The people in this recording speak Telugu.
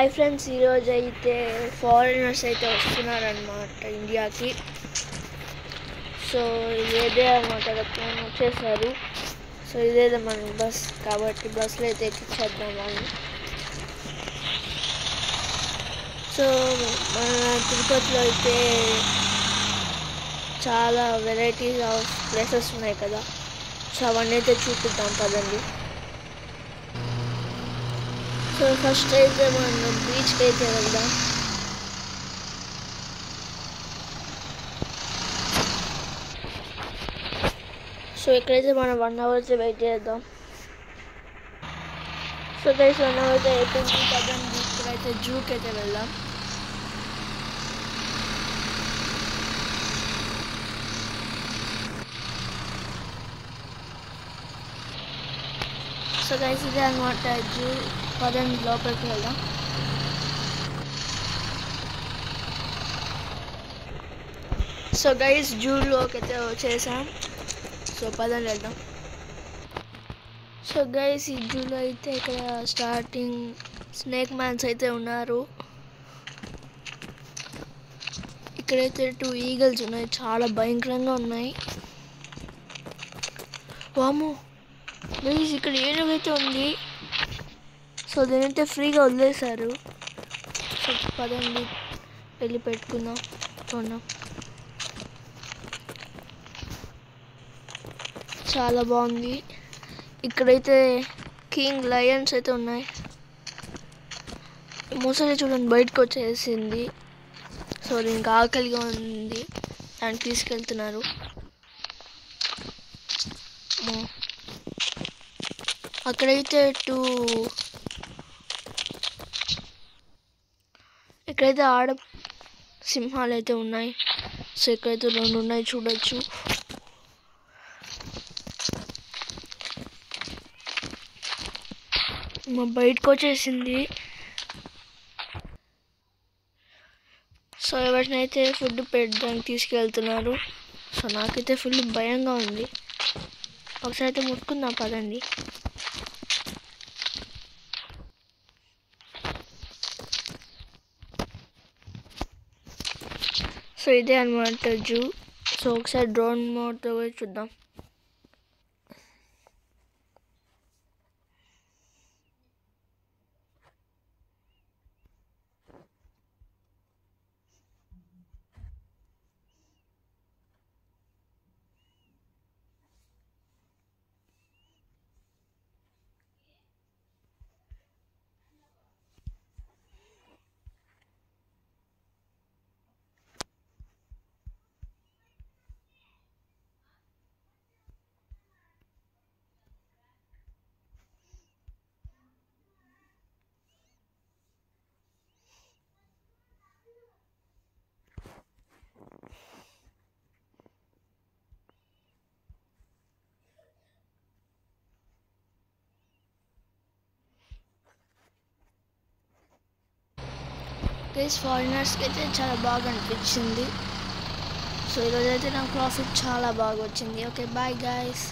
హాయ్ ఫ్రెండ్స్, ఈరోజు అయితే ఫారినర్స్ అయితే వస్తున్నారనమాట ఇండియాకి. సో ఇదే అన్నమాట, ఫోన్ వచ్చేసారు. సో ఇదేదో మన బస్ కాబట్టి బస్సులో అయితే ఎక్కించేద్దాం వాళ్ళు. సో మన తిరుపతిలో అయితే చాలా వెరైటీస్ ఆఫ్ ప్లేసెస్ ఉన్నాయి కదా, సో అవన్నీ అయితే చూపిద్దాం పదండి. సో ఫస్ట్ అయితే మనం బీచ్కి అయితే వెళ్దాం. సో ఇక్కడైతే మనం 1 అవర్ అయితే వెయిట్ చేద్దాం. సో గైస్ 1 అవర్ అయితే అయిపోయింది కదండి. ఇక్కడైతే జూకి అయితే వెళ్దాం. సో గైస్ ఇదే అనమాట జూ. పదండి లోపలికి వెళ్దాం. సో గైస్ జూలోకి అయితే వచ్చేసాం. సో పదండి వెళ్దాం. సో గైస్ ఈ జూలో అయితే ఇక్కడ స్టార్టింగ్ స్నేక్ మ్యాన్స్ అయితే ఉన్నారు. ఇక్కడైతే 2 ఈగల్స్ ఉన్నాయి, చాలా భయంకరంగా ఉన్నాయి. వాము గైస్ ఇక్కడ ఏనుగైతే ఉంది. సో దీనైతే ఫ్రీగా వదిలేశారు. సో పదండి వెళ్ళి పెట్టుకుందాం. చూద్దాం, చాలా బాగుంది. ఇక్కడైతే కింగ్ లయన్స్ అయితే ఉన్నాయి. ముసలి చూడండి బయటకు వచ్చేసింది. సో దీనికి ఆకలిగా ఉంది దాన్ని తీసుకెళ్తున్నారు. అక్కడైతే ఇక్కడైతే ఆడ సింహాలు అయితే ఉన్నాయి. సో ఇక్కడైతే 2 ఉన్నాయి, చూడొచ్చు. బయటకు వచ్చేసింది. సో ఎవరినైతే ఫుడ్ పెట్టడానికి తీసుకెళ్తున్నారు. సో నాకైతే ఫుల్ భయంగా ఉంది. ఒకసారి అయితే ముట్టుకుందాం పదండి. సో ఇదే అనమాట జూ. సో ఒకసారి డ్రోన్ మోడ్తో చూద్దాం. గైస్ ఫారినర్స్కి అయితే చాలా బాగా అనిపించింది. సో ఈరోజు అయితే నాకు ప్రాఫిట్ చాలా బాగా వచ్చింది. Okay bye guys.